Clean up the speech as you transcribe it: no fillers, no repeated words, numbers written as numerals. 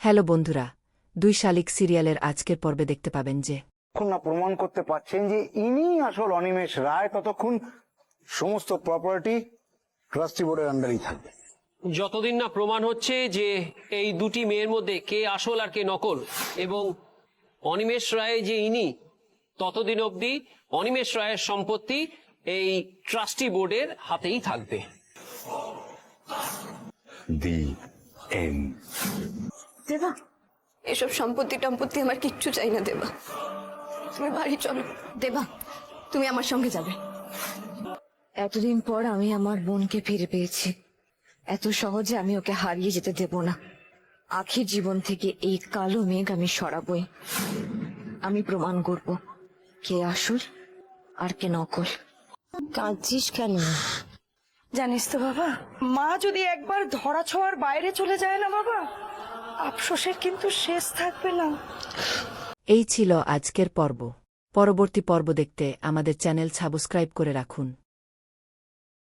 Hello বন্ধুরা, 2 শালিক সিরিয়ালের আজকের পর্বে দেখতে পাবেন যে যতক্ষণ না প্রমাণ করতে পারছেন যে ইনি আসল অনিমেষ রায়, ততক্ষণ সমস্ত প্রপার্টি ট্রাস্টি বোর্ডের আন্ডারেই থাকবে। যতদিন না প্রমাণ হচ্ছে যে এই দুটি মেয়ের মধ্যে কে আসল আর কে নকল এবং অনিমেষ রায় যে ইনি, ততদিন অবধি অনিমেষ রায়ের সম্পত্তি এই ট্রাস্টি বোর্ডের হাতেই থাকবে। The end. দেবা, এসব সম্পত্তি টম্পত্তি আমার কিচ্ছু চাই না। দেবা, তুমি বাড়ি চলো। দেবা, তুমি আমার সঙ্গে যাবে। এতদিন পর আমি আমার বোনকে ফিরে পেয়েছি। এত সহজে আমি ওকে হারিয়ে যেতে দেব না। আখির জীবন থেকে এই কালো মেঘ আমি সরাবই। আমি প্রমাণ করব কে আসল আর কে নকল। কাঁদছিস কেন? জানিস তো বাবা, মা যদি একবার ধরা ছোঁয়ার বাইরে চলে যায় না বাবা, আফসোসের কিন্তু শেষ থাকবে না। এই ছিল আজকের পর্ব। পরবর্তী পর্ব দেখতে আমাদের চ্যানেল সাবস্ক্রাইব করে রাখুন।